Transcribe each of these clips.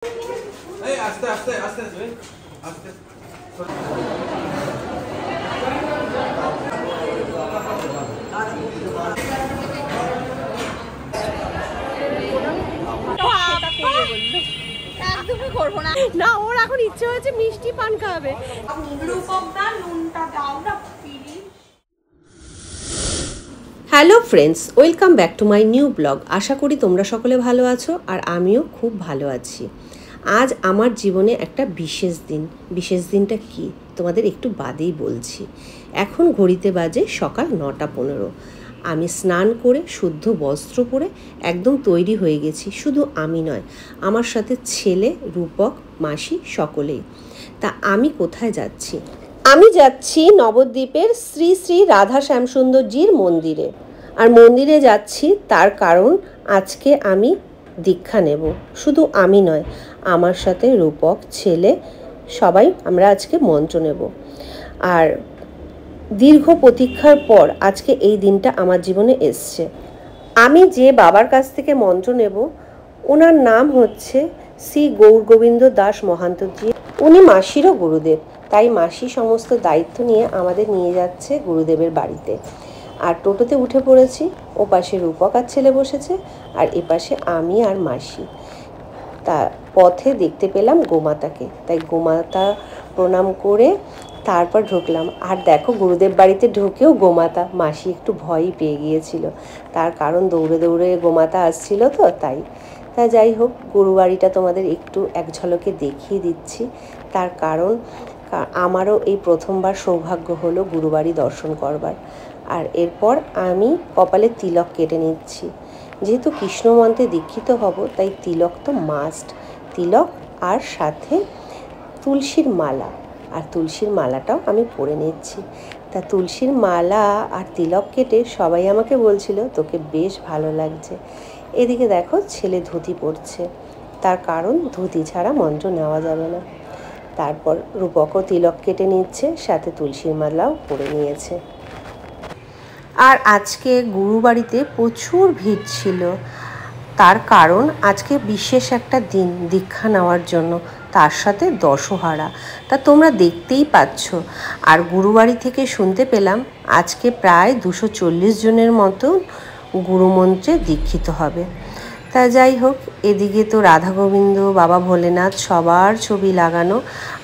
এই আস্তে আস্তে আস্তে আস্তে একদমই করবো না। না, ওর এখন ইচ্ছে হয়েছে মিষ্টি পান খাবে। Hello friends, welcome back to my new blog. আশা করি তোমরা সকলে ভালো আছো আর আমিও খুব ভালো আছি। আজ আমার জীবনে একটা বিশেষ দিন। বিশেষ দিনটা কি তোমাদের একটু বাদেই বলছি। এখন ঘড়িতে বাজে সকাল 9:15। আমি স্নান করে শুদ্ধ বস্ত্র পরে একদম তৈরি হয়ে গেছি। শুধু আমি নয়, আমার সাথে ছেলে, রূপক, মাসি সকলেই। তা আমি কোথায় যাচ্ছি? আমি যাচ্ছি নবদ্বীপের শ্রী শ্রী রাধা শ্যামসুন্দরজির মন্দিরে। আর মন্দিরে যাচ্ছি তার কারণ আজকে আমি দীক্ষা নেব। শুধু আমি নয়, আমার সাথে রূপক, ছেলে, সবাই আমরা আজকে মন্ত্র নেব। আর দীর্ঘ প্রতীক্ষার পর আজকে এই দিনটা আমার জীবনে এসছে। আমি যে বাবার কাছ থেকে মন্ত্র নেব, ওনার নাম হচ্ছে শ্রী গৌরগোবিন্দ দাস মহান্তজি। উনি মাসিরও গুরুদেব, তাই মাসি সমস্ত দায়িত্ব নিয়ে আমাদের নিয়ে যাচ্ছে গুরুদেবের বাড়িতে। আর টোটোতে উঠে পড়েছি। ও পাশে রূপক আর ছেলে বসেছে, আর এপাশে আমি আর মাসি। তা পথে দেখতে পেলাম গোমাতাকে, তাই গোমাতা প্রণাম করে তারপর ঢুকলাম। আর দেখো, গুরুদেব বাড়িতে ঢুকেও গোমাতা। মাসি একটু ভয়ই পেয়ে গিয়েছিল, তার কারণ দৌড়ে দৌড়ে গোমাতা আসছিল তো, তাই। তা যাই হোক, গুরু বাড়িটা তোমাদের একটু এক ঝলকে দেখিয়ে দিচ্ছি। তার কারণ আমারও এই প্রথমবার সৌভাগ্য হলো গুরুবাড়ি দর্শন করবার। আর এরপর আমি কপালে তিলক কেটে নিচ্ছি। যেহেতু কৃষ্ণ মন্ত্রে দীক্ষিত হব, তাই তিলক তো মাস্ট। তিলক আর সাথে তুলসীর মালা, আর তুলসীর মালাটাও আমি পরে নিচ্ছি। তা তুলসীর মালা আর তিলক কেটে সবাই আমাকে বলছিল তোকে বেশ ভালো লাগছে। এদিকে দেখো, ছেলে ধুতি পরছে, তার কারণ ধুতি ছাড়া মন্ত্র নেওয়া যাবে না। তারপর রূপকও তিলক কেটে নিচ্ছে, সাথে তুলসীর মালাও পরে নিয়েছে। আর আজকে গুরুবাড়িতে প্রচুর ভিড় ছিল, তার কারণ আজকে বিশেষ একটা দিন দীক্ষা নেওয়ার জন্য, তার সাথে দশহারা। তা তোমরা দেখতেই পাচ্ছ। আর গুরুবাড়ি থেকে শুনতে পেলাম আজকে প্রায় 240 জনের মতো গুরুমন্ত্রে দীক্ষিত হবে। তা যাই হোক, এদিকে তো রাধা গোবিন্দ, বাবা ভোলেনাথ সবার ছবি লাগানো।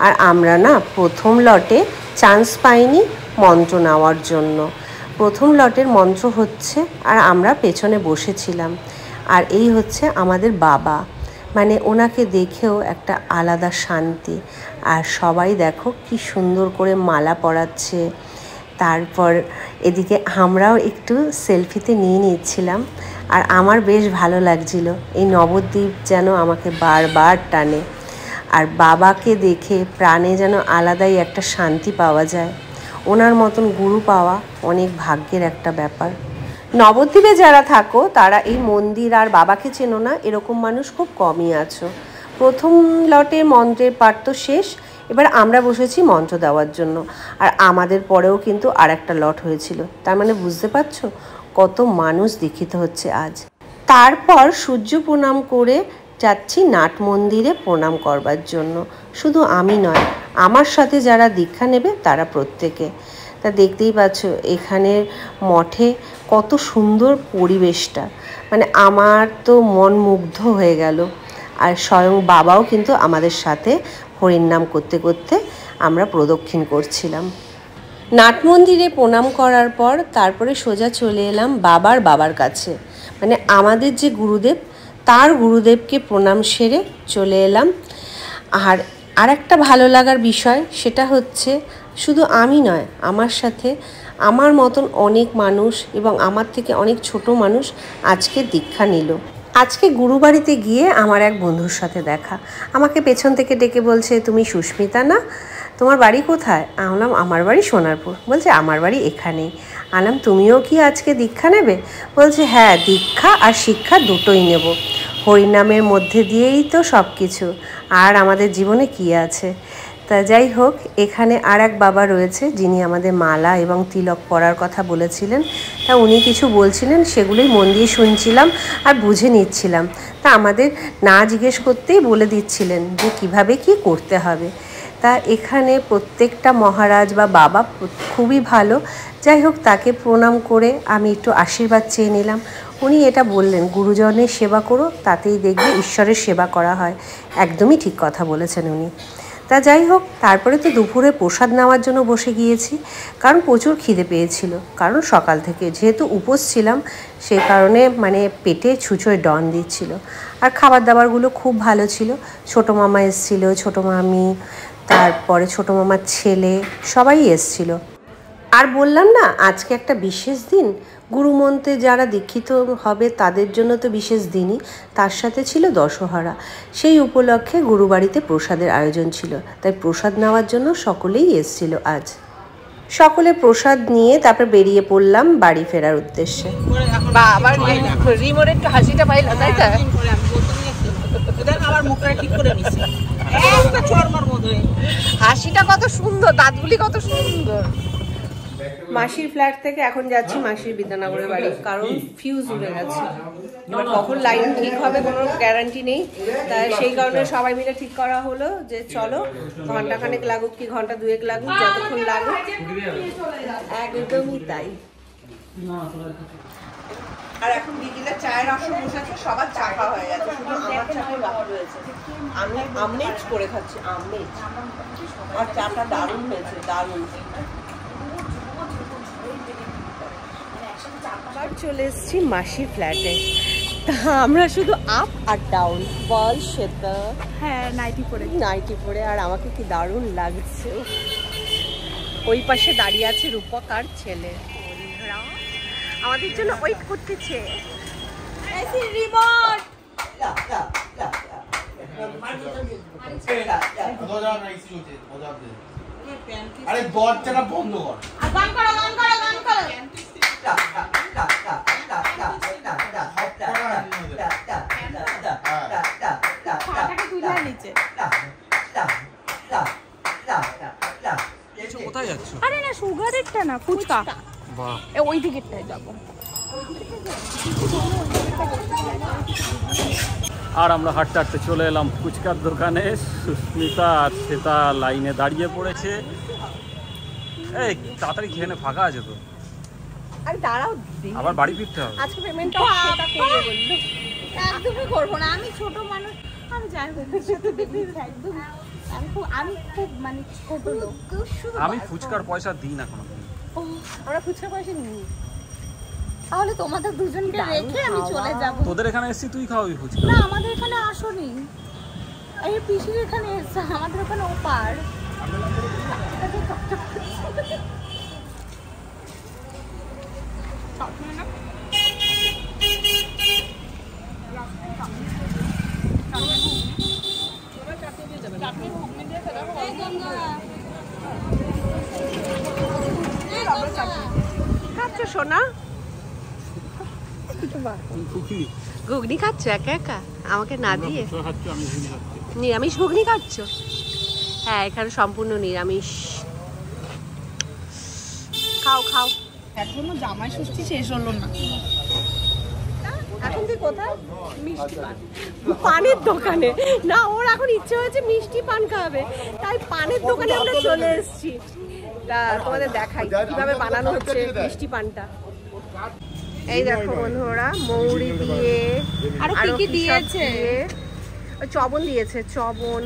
আর আমরা না প্রথম লটে চান্স পাইনি মন্ত্র নেওয়ার জন্য। প্রথম লটের মন্ত্র হচ্ছে, আর আমরা পেছনে বসেছিলাম। আর এই হচ্ছে আমাদের বাবা, মানে ওনাকে দেখেও একটা আলাদা শান্তি। আর সবাই দেখো কি সুন্দর করে মালা পরাচ্ছে। তারপর এদিকে আমরাও একটু সেলফিতে নিয়ে নিচ্ছিলাম। আর আমার বেশ ভালো লাগছিল। এই নবদ্বীপ যেন আমাকে বারবার টানে। আর বাবাকে দেখে প্রাণে যেন আলাদাই একটা শান্তি পাওয়া যায়। ওনার মতন গুরু পাওয়া অনেক ভাগ্যের একটা ব্যাপার। নবদ্বীপে যারা থাকো তারা এই মন্দির আর বাবাকে চেনো না, এরকম মানুষ খুব কমই আছো। প্রথম লটে মন্ত্রের পাঠ তো শেষ, এবার আমরা বসেছি মন্ত্র দেওয়ার জন্য। আর আমাদের পরেও কিন্তু আর একটা লট হয়েছিল। তার মানে বুঝতে পারছো কত মানুষ দীক্ষিত হচ্ছে আজ। তারপর সূর্য প্রণাম করে যাচ্ছি নাট মন্দিরে প্রণাম করবার জন্য। শুধু আমি নয়, আমার সাথে যারা দীক্ষা নেবে তারা প্রত্যেকে। তা দেখতেই পাচ্ছ এখানের মঠে কত সুন্দর পরিবেশটা, মানে আমার তো মন মুগ্ধ হয়ে গেল। আর স্বয়ং বাবাও কিন্তু আমাদের সাথে হরিনাম করতে করতে আমরা প্রদক্ষিণ করছিলাম। নাট মন্দিরে প্রণাম করার পর তারপরে সোজা চলে এলাম বাবার কাছে, মানে আমাদের যে গুরুদেব, তার গুরুদেবকে প্রণাম সেরে চলে এলাম। আর একটা ভালো লাগার বিষয় সেটা হচ্ছে শুধু আমি নয়, আমার সাথে আমার মতন অনেক মানুষ এবং আমার থেকে অনেক ছোট মানুষ আজকে দীক্ষা নিল। আজকে গুরুবাড়িতে গিয়ে আমার এক বন্ধুর সাথে দেখা। আমাকে পেছন থেকে ডেকে বলছে, তুমি সুস্মিতা না? তোমার বাড়ি কোথায়? বললাম আমার বাড়ি সোনারপুর। বলছে আমার বাড়ি এখানেই। বললাম তুমিও কি আজকে দীক্ষা নেবে? বলছে হ্যাঁ, দীক্ষা আর শিক্ষা দুটোই নেব। হরিনামের মধ্যে দিয়েই তো সব কিছু, আর আমাদের জীবনে কি আছে। তা যাই হোক, এখানে আর এক বাবা রয়েছে যিনি আমাদের মালা এবং তিলক পরার কথা বলেছিলেন। তা উনি কিছু বলছিলেন, সেগুলোই মন দিয়ে শুনছিলাম আর বুঝে নিচ্ছিলাম। তা আমাদের না জিজ্ঞেস করতেই বলে দিচ্ছিলেন যে কিভাবে কি করতে হবে। তা এখানে প্রত্যেকটা মহারাজ বা বাবা খুবই ভালো। যাই হোক, তাকে প্রণাম করে আমি একটু আশীর্বাদ চেয়ে নিলাম। উনি এটা বললেন, গুরুজনের সেবা করো, তাতেই দেখবে ঈশ্বরের সেবা করা হয়। একদমই ঠিক কথা বলেছেন উনি। তা যাই হোক, তারপরে তো দুপুরে প্রসাদ নেওয়ার জন্য বসে গিয়েছি, কারণ প্রচুর খিদে পেয়েছিল। কারণ সকাল থেকে যেহেতু উপোস ছিলাম, সে কারণে মানে পেটে ছুঁচোয় ডন দিচ্ছিল। আর খাবার দাবারগুলো খুব ভালো ছিল। ছোটো মামা এসেছিল, ছোটো মামি, তারপরে ছোটো মামার ছেলে, সবাই এসেছিল। আর বললাম না, আজকে একটা বিশেষ দিন। গুরুমন্ত্রে যারা দীক্ষিত হবে তাদের জন্য তো বিশেষ দিনই, তার সাথে ছিল দশহরা। সেই উপলক্ষে গুরুবাড়িতে প্রসাদের আয়োজন ছিল, তাই প্রসাদ নেওয়ার জন্য সকলেই এসেছিল আজ। সকলে প্রসাদ নিয়ে তারপর বেরিয়ে পড়লাম বাড়ি ফেরার উদ্দেশ্যে। হাসিটা পাইল, তাই তো? হাসিটা কত সুন্দর, দাঁতগুলি কত সুন্দর। মাসির ফ্ল্যাট থেকে এখন যাচ্ছি মাসির বিদ্যানগরের বাড়ি, কারণ ফিউজ উড়ে গেছে। এবার কখন লাইন ঠিক হবে কোনো গ্যারান্টি নেই, তাই সেই কারণে সবাই মিলে ঠিক করা হলো যে চলো, ঘন্টাখানেক লাগুক কি ঘন্টা দুয়েক লাগুক, যতক্ষণ লাগুক। একদমই তাই। আর এখন বিকেলে চায়ের আসর বসেছে, সবার চা খাওয়া হয়ে গেছে, শুধু আমার চাটাই বাকি রয়েছে। আমি আমলেট করে খাচ্ছি, আমলেট। আর চাটা দারুণ হয়েছে, দারুণ। আবার চলে এসেছি মাসির ফ্ল্যাটে। তা আমরা শুধু আপ আর ডাউন। বল শ্বেতা। হ্যাঁ, নাইটি পরে। আর আমাকে কি দারুণ লাগছে। ওই পাশে দাঁড়িয়ে আছে রূপক আর ছেলে, আমাদের জন্য ওয়েট করতেছে। আরে দরজাটা বন্ধ কর। গান করো। কোথায় যাচ্ছ? আরে না, সুগারেরটা না, ফুচকা। বাহ, ওই দিকেরটায় যাবো। আর আমরা হাঁটতে হাঁটতে চলে এলাম ফুচকার দোকানে। সুস্মিতা আর শ্বেতা লাইনে দাঁড়িয়ে পড়েছে। এই তাড়াতাড়ি খেয়ে নে, ফাঁকা আছে তো। আরে দাঁড়াও, আবার বাড়ি ফিরতে হবে। আজকে পেমেন্টটা শ্বেতা করবে বললো। একদমই করবো না, আমি ছোট মানুষ। আমি যাই হোক, একদম আমি খুব মানে ছোট লোক। আমি ফুচকার পয়সা দিই না কোনো। আমরা ফুচকার পয়সা নিই। তাহলে তোমাদের দুজনকে রেখে আমি চলে যাবো। তোদের এখানে এসেছি, তুই খাওয়াবি ফুচকা? না, আমাদের এখানে আসোনি, এই পিসির এখানে এসছে, আমাদের ওখানে ওপার। খাচ্ছ সোনা? ঘুগনি খাচ্ছ একা একা, আমাকে না দিয়ে? নিরামিষ ঘুগনি খাচ্ছ? হ্যাঁ, এখানে সম্পূর্ণ নিরামিষ। খাও। এখনো জামাই ষষ্ঠী শেষ হলো না। এখন তুই কোথায়? মিষ্টি পান, পানের দোকানে। না, ওর এখন ইচ্ছে হয়েছে মিষ্টি পান খাবে, তাই পানের দোকানে আমরা চলে এসেছি। তা তোমাদের দেখাই কিভাবে বানানো হচ্ছে মিষ্টি পানটা। এই দেখো বন্ধুরা, মৌরি দিয়ে আরো কি দিয়েছে, চবন দিয়েছে, চবন,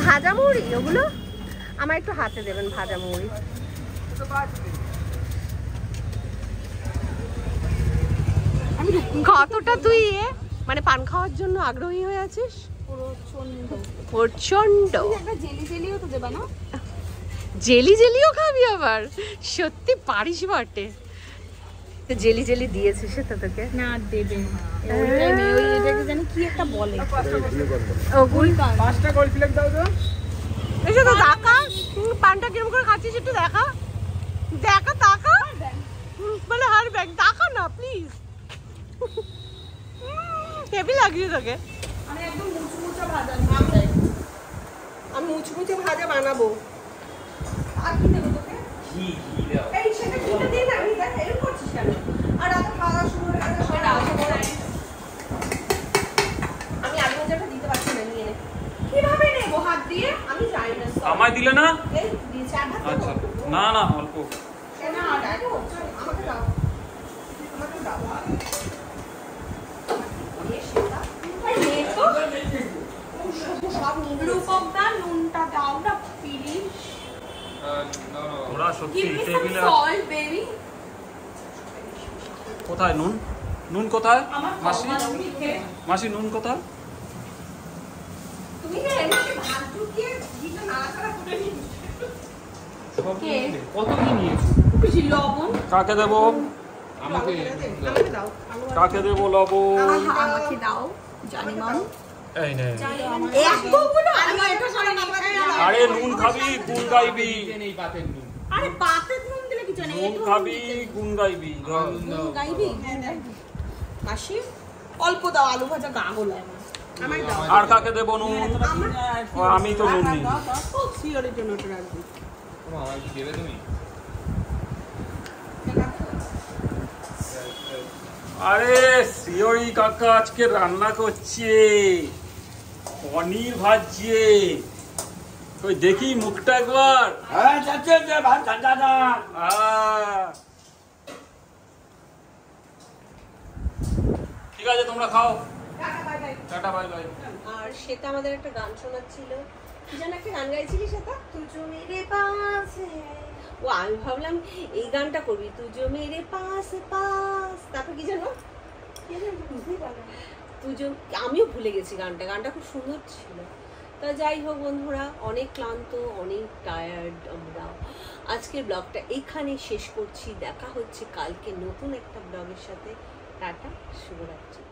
ভাজা মৌরি। ওগুলো আমার একটু হাতে দেবেন, ভাজা মৌরি। কতটা তুই মানে পান খাওয়ার জন্য আগ্রহী হয়ে আছিস? প্রচন্ড। জেলিও খাবি আবার? সত্যি পারিস বটে। জেলি দিয়েছে সেটা তোকে? না, দেবে এটাকে জানি কি একটা বলে। পাঁচটা গোল প্লেট দাও তো। এসে তো দেখা, পানটা কিরম করে খাচ্ছিস একটু দেখা। তাকা বলে হার ব্যাগ দেখা না প্লিজ। হেভি লাগছে তোকে। আমি মুচমুচে ভাজা বানাবো। আর কি দেবো তোকে? ঘি দাও। এই সেটা ঘিটা দিয়ে না, আমি দেখ এরকম করছিস কেন? আর রাতে খাওয়া দাওয়া শুরু হয়ে গেছে, সবাই রাতে বসে। আমি আলু ভাজাটা দিতে পারছি না, নিয়ে নে। কিভাবে নেবো হাত দিয়ে? আমি জানি না। আমায় দিলে না? এই দিয়ে চার ভাত দেবো? আচ্ছা, না না অল্প। না, দেবো। আমাকে দাও। আমাকে দাও। এই সেটা। এই নে তো। সব নিয়ে নিয়েছি। রূপকদা নুনটা দাও না প্লিজ। ওরা সত্যি Give me some টেবিলে salt, baby. কোথায় নুন? নুন কোথায়? আমার মাসি, খেয়ে মাসি নুন কোথায়? তুমি না এমনি ভাত ঢুকিয়ে ঘিটা নাড়াচাড়া করে নিচ্ছ। কত কি নিয়েছো? বেশি লবণ। কাকে দেবো? আমাকে আমাকে দাও। কাকে দেবো লবণ? আমাকে দাও জানি মাম। এই নে। এতগুলো আমি এটা করে না। আরে নুন খাবি গুন গাইবি। নেই পাতের নুন। আরে পাতের নুন দিলে কিছু নেই। নুন খাবি গুন গাইবি। গাইবি? মাসি অল্প দাও, আলু ভাজা গা গোলায় আমার। আমায় দাও। আর কাকে দেবো নুন? ও, আমি তো নুন নিই। ও সিওরের জন্য ওটা রাখবি। আমার কি দেবে তুমি? আরে শিওরি কাকা আজকে রান্না করছে, পনির ভাজছে। ওই দেখি মুখটা একবার। হ্যাঁ যাচ্ছে ভাত ঠান্ডা না। ঠিক আছে তোমরা খাও। Tata bye bye. Tata bye bye. আর সেটা আমাদের একটা গান শোনাচ্ছিল, কি যেন একটা গান গাইছিলি সেটা, তুজো মেরে পাস হ্যায়। ও আমি ভাবলাম এই গানটা করবি, তুজো মেরে পাস পাস, তারপর কি যেন তুজো, আমিও ভুলে গেছি গানটা। গানটা খুব সুন্দর ছিল। তা যাই হোক বন্ধুরা, অনেক ক্লান্ত, অনেক টায়ার্ড আমরা। আজকের ব্লগটা এখানে শেষ করছি। দেখা হচ্ছে কালকে নতুন একটা ব্লগের সাথে। টাটা, শুভরাত্রি।